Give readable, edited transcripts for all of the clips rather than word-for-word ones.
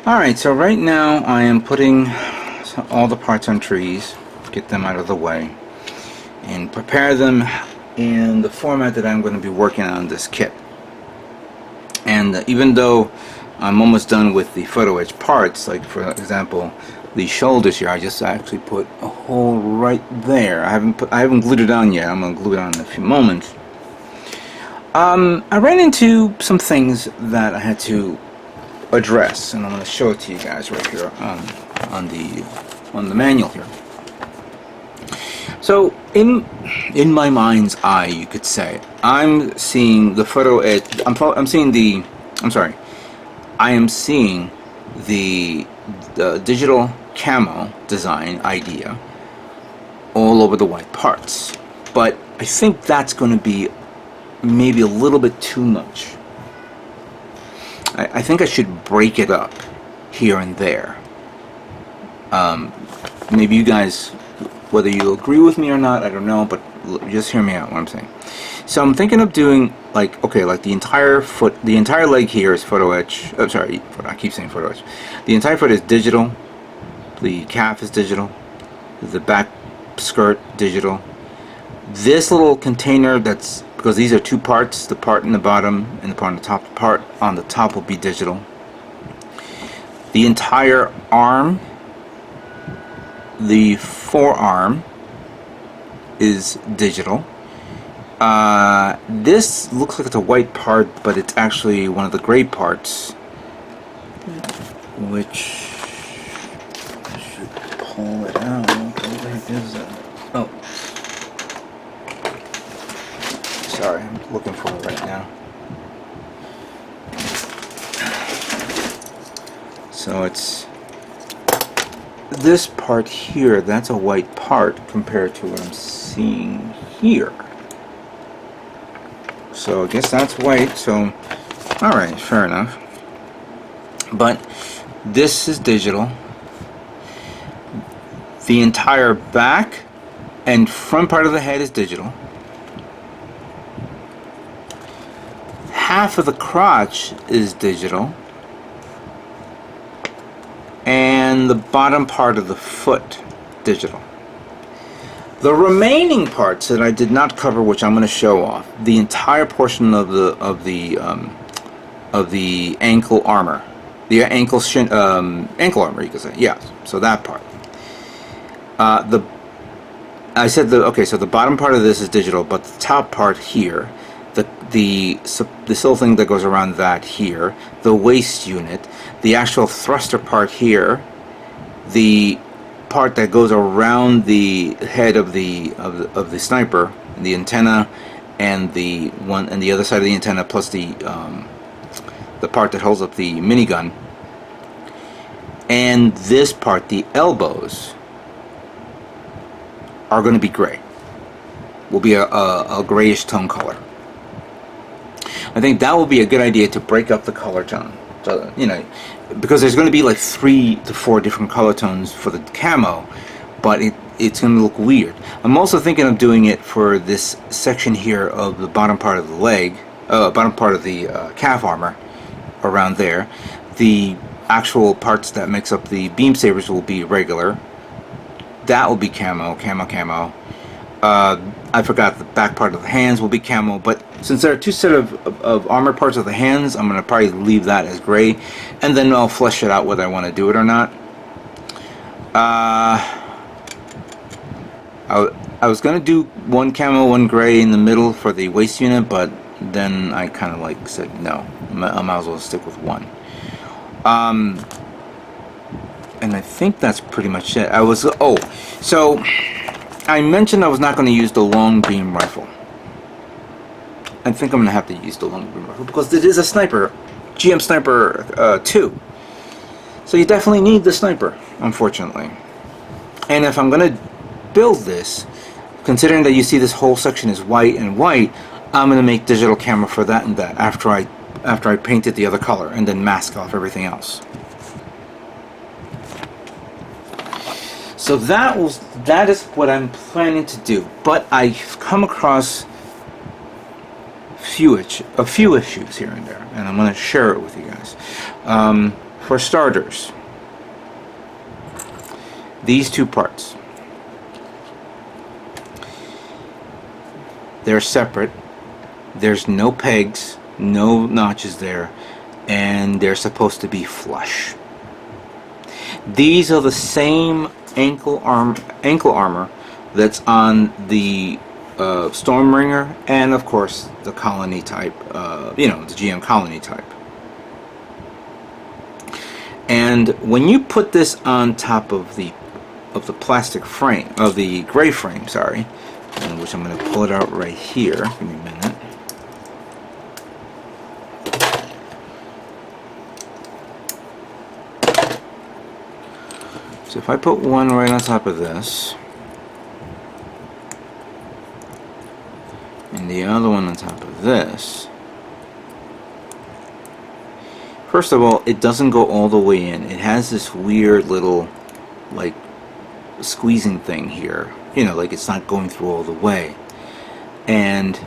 Alright, so right now I am putting all the parts on trees, get them out of the way, and prepare them in the format that I'm going to be working on this kit. And even though I'm almost done with the photo etch parts, like for example the shoulders here, I just actually put a hole right there. I haven't glued it on yet. I'm going to glue it on in a few moments. I ran into some things that I had to address, and I'm going to show it to you guys right here on the manual here. So in my mind's eye, you could say, I'm seeing the photo etch. I am seeing the digital camo design idea all over the white parts, but I think that's going to be maybe a little bit too much. I think I should break it up here and there. Maybe you guys, whether you agree with me or not, I don't know, but just hear me out what I'm saying. So I'm thinking of doing like the entire foot, the entire leg here is photo etch. Oh, sorry, I keep saying photo etch. The entire foot is digital. The calf is digital. The back skirt digital. This little container, that's because these are two parts, the part in the bottom and the part on the top. The part on the top will be digital. The entire arm, the forearm, is digital. This looks like it's a white part, but it's actually one of the gray parts, which I should pull it out. What the heck is that? Oh, sorry, I'm looking for it right now. So it's this part here, that's a white part compared to what I'm seeing here. So I guess that's white, so alright, fair enough. But this is digital. The entire back and front part of the head is digital. Half of the crotch is digital. And the bottom part of the foot, digital. The remaining parts that I did not cover, which I'm going to show off, the entire portion of the ankle armor, the ankle armor, you could say, yeah. So that part. So the bottom part of this is digital, but the top part here, this little thing that goes around that here, the waist unit, the actual thruster part here, the part that goes around the head of the sniper, the antenna, and the other side of the antenna, plus the part that holds up the minigun, and this part, the elbows, are going to be gray. Will be a grayish tone color. I think that will be a good idea to break up the color tone. So, you know, because there's going to be like 3 to 4 different color tones for the camo, but it's going to look weird. I'm also thinking of doing it for this section here of the bottom part of the leg, bottom part of the calf armor, around there. The actual parts that makes up the beam sabers will be regular. That will be camo. I forgot the back part of the hands will be camo, but since there are 2 sets of armor parts of the hands, I'm going to probably leave that as gray, and then I'll flesh it out whether I want to do it or not. I was going to do 1 camo, 1 gray in the middle for the waist unit, but then I kind of said no, I might as well stick with 1. And I think that's pretty much it. So I mentioned I was not going to use the long beam rifle. I think I'm going to have to use the long beam rifle because it is a sniper, GM Sniper 2. So you definitely need the sniper, unfortunately. And if I'm going to build this, considering that you see this whole section is white and white, I'm going to make digital camo for that and that after I painted the other color and then mask off everything else. So that is what I'm planning to do. But I've come across a few issues here and there, and I'm going to share it with you guys. For starters, these two parts, they're separate. There's no pegs, no notches there, and they're supposed to be flush. These are the same ankle armor that's on the stormbreaker, and of course the colony type, the GM colony type. And when you put this on top of the plastic frame, of the gray frame, sorry, which I'm going to pull it out right here. Give me a minute. So if I put one right on top of this, and the other one on top of this, first of all, it doesn't go all the way in. It has this weird little, like, squeezing thing here. You know, like it's not going through all the way. And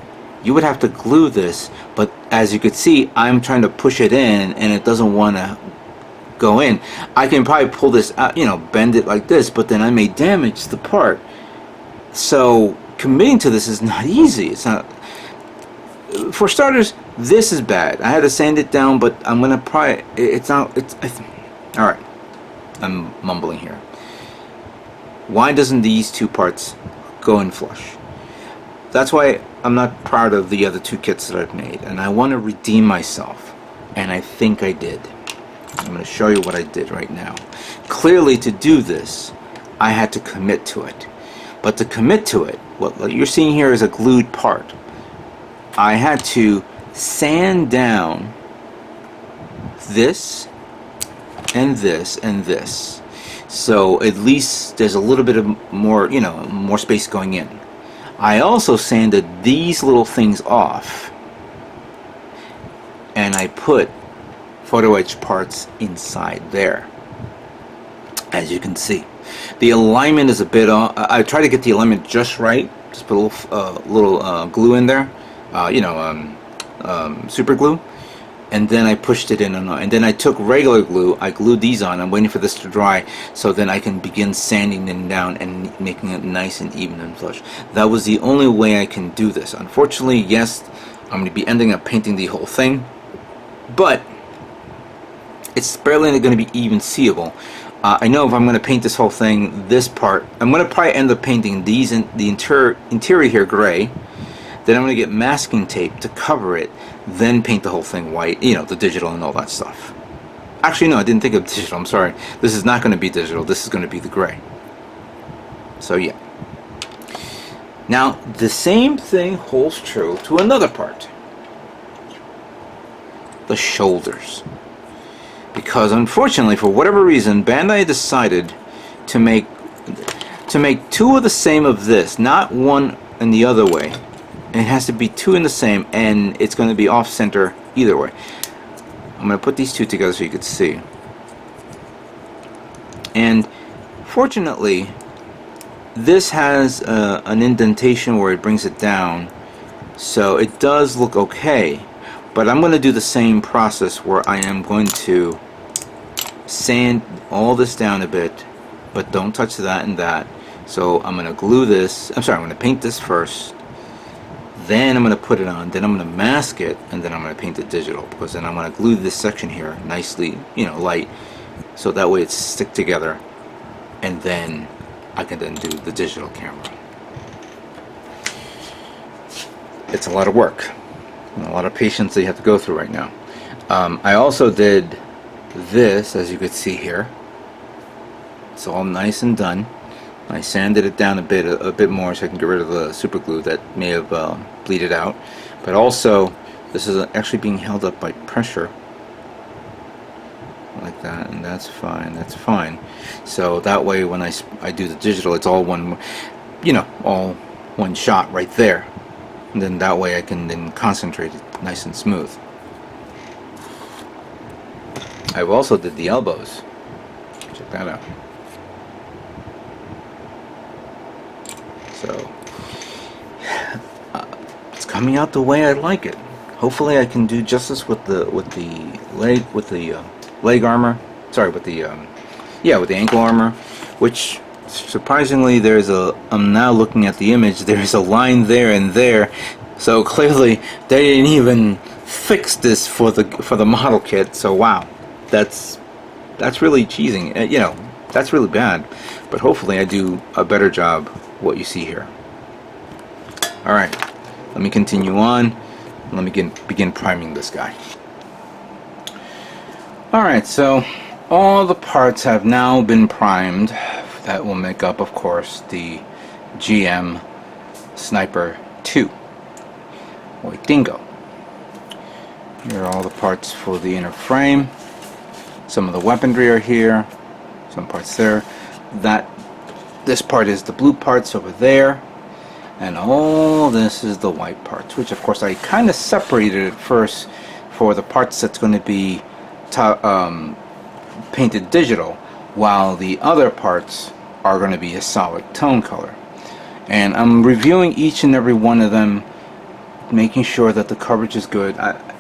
you would have to glue this, but as you could see, I'm trying to push it in, and it doesn't want to go in. I can probably pull this out, bend it like this, but then I may damage the part. So committing to this is not easy. It's not. For starters, this is bad. I had to sand it down, but I'm gonna probably. It's not. All right. I'm mumbling here. Why doesn't these two parts go in flush? That's why I'm not proud of the other two kits that I've made, and I want to redeem myself, and I think I did. I'm going to show you what I did right now. Clearly, to do this, I had to commit to it. But to commit to it, what you're seeing here is a glued part. I had to sand down this and this and this. So at least there's a little bit of more, more space going in. I also sanded these little things off, and I put photo etch parts inside there. As you can see, the alignment is a bit off. I try to get the alignment just right. Just put a little glue in there, super glue, and then I pushed it in, and then I took regular glue. I glued these on. I'm waiting for this to dry, so then I can begin sanding them down and making it nice and even and flush. That was the only way I can do this. Unfortunately, yes, I'm going to be ending up painting the whole thing, but it's barely going to be even seeable. I know if I'm going to paint this whole thing, this part, I'm going to probably end up painting these in the interior here gray. Then I'm going to get masking tape to cover it, then paint the whole thing white, the digital and all that stuff. Actually, no, I didn't think of digital. I'm sorry. This is not going to be digital. This is going to be the gray. So yeah. Now, the same thing holds true to another part. The shoulders. Because unfortunately, for whatever reason, Bandai decided to make two of the same of this, not one in the other way. And it has to be two in the same, and it's going to be off center either way. I'm going to put these two together so you can see. And fortunately, this has an indentation where it brings it down, so it does look okay. But I'm going to do the same process where I am going to sand all this down a bit, but don't touch that and that. So I'm going to glue this. I'm sorry, I'm going to paint this first. Then I'm going to put it on. Then I'm going to mask it, and then I'm going to paint it digital, because then I'm going to glue this section here nicely, light, so that way it's stick together, and then I can then do the digital camera. It's a lot of work. A lot of patience that you have to go through right now. I also did this, as you could see here. It's all nice and done. I sanded it down a bit more so I can get rid of the super glue that may have bleeded out. But also, this is actually being held up by pressure, like that, and that's fine. That's fine. So that way, when I do the digital, it's all one, all one shot right there. And then that way I can then concentrate it nice and smooth. I've also did the elbows. Check that out. So it's coming out the way I like it. Hopefully I can do justice with the leg, with the leg armor. Sorry, with the yeah, with the ankle armor, which surprisingly there's a. I'm now looking at the image. There's a line there and there, so clearly they didn't even fix this for the model kit. So wow, that's really cheesing. You know, that's really bad. But hopefully I do a better job. What you see here. All right, let me continue on. Let me begin priming this guy. Alright, so all the parts have now been primed. That will make up, of course, the GM Sniper 2, or Dingo. Here are all the parts for the inner frame. Some of the weaponry are here, some parts there. This part is the blue parts over there. And all this is the white parts, which of course I kind of separated at first for the parts that's going to be painted digital, while the other parts are going to be a solid tone color. And I'm reviewing each and every one of them, making sure that the coverage is good.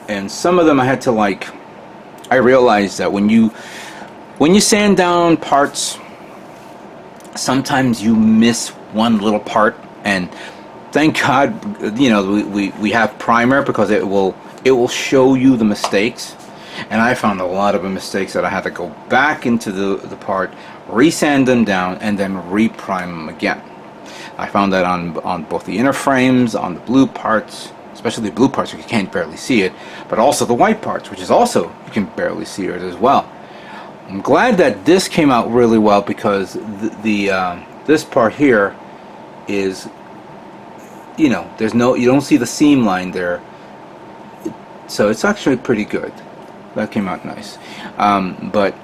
And some of them I had to I realized that when you sand down parts, sometimes you miss one little part. And thank God, you know, we have primer, because it will show you the mistakes. And I found a lot of mistakes that I had to go back into the part, resand them down, and then reprime them again. I found that on both the inner frames, on the blue parts, especially the blue parts, you can't barely see it, but also the white parts, which is also, you can barely see it as well. I'm glad that this came out really well, because this part here is, you know, you don't see the seam line there, so it's actually pretty good. That came out nice. But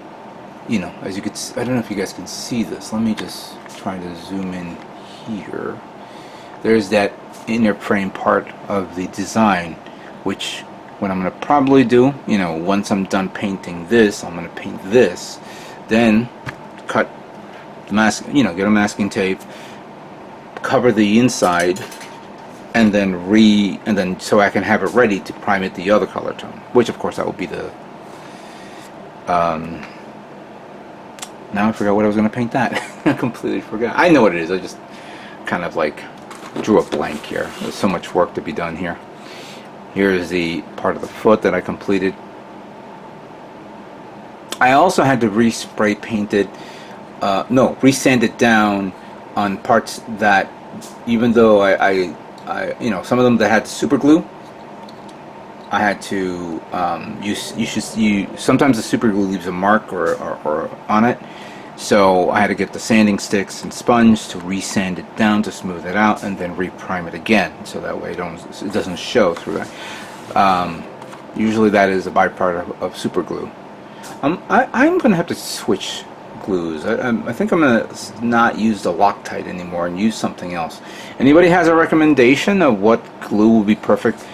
you know, as you could, I don't know if you guys can see this. Let me just try to zoom in here. There's that inner frame part of the design, which what I'm going to probably do, you know, once I'm done painting this, I'm going to paint this, then cut the mask, you know, get a masking tape, cover the inside, and then so I can have it ready to prime it the other color tone, which of course that will be the now I forgot what I was going to paint that. I completely forgot. I know what it is. I just kind of drew a blank here. There's so much work to be done here. Here's the part of the foot that I completed. I also had to respray paint it, resand it down on parts that, even though I you know, some of them that had super glue, I had to sometimes the super glue leaves a mark or on it, so I had to get the sanding sticks and sponge to resand it down to smooth it out, and then reprime it again, so that way it doesn't show through that. Usually that is a byproduct of super glue. I'm gonna have to switch glues. I think I'm gonna not use the Loctite anymore and use something else. Anybody has a recommendation of what glue will be perfect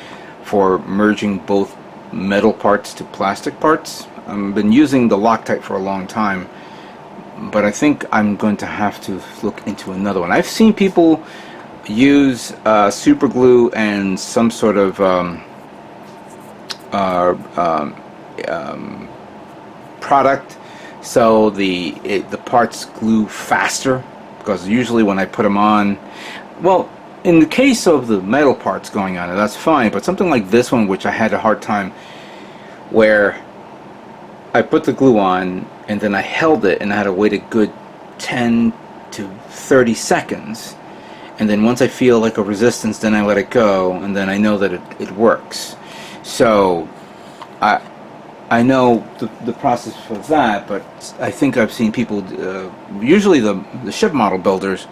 for merging both metal parts to plastic parts? I've been using the Loctite for a long time, but I think I'm going to have to look into another one. I've seen people use super glue and some sort of product, so the parts glue faster, because usually when I put them on, well, in the case of the metal parts going on, that's fine, but something like this one, which I had a hard time, where I put the glue on and then I held it and I had to wait a good 10 to 30 seconds, and then once I feel like a resistance, then I let it go, and then I know that it works. So I know the process for that, but I think I've seen people, usually the ship model builders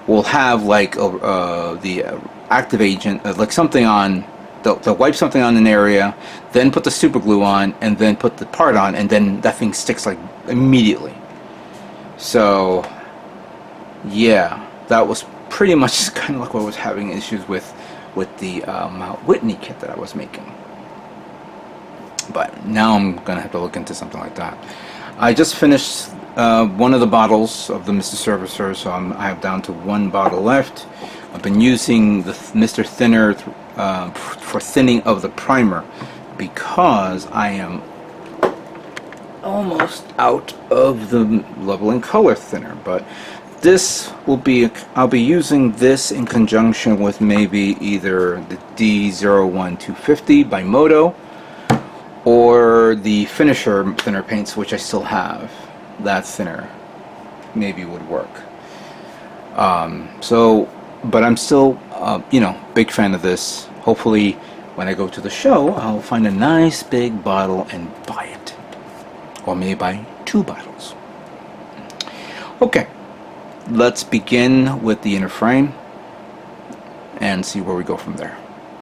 will have the active agent, like something on, they'll wipe something on an area, then put the super glue on, and then put the part on, and then that thing sticks immediately. So yeah, that was pretty much kind of like what I was having issues with the Mount Whitney kit that I was making. But now I'm gonna have to look into something like that. I just finished one of the bottles of the Mr. Servicer, so I have down to one bottle left. I've been using the Mr. Thinner for thinning of the primer, because I am almost out of the leveling color thinner, but this will be, I'll be using this in conjunction with maybe either the D01250 by Moto or the finisher thinner paints, which I still have. That thinner maybe would work. But I'm still, you know, big fan of this. Hopefully when I go to the show, I'll find a nice big bottle and buy it. Or maybe buy 2 bottles. Okay, let's begin with the inner frame and see where we go from there.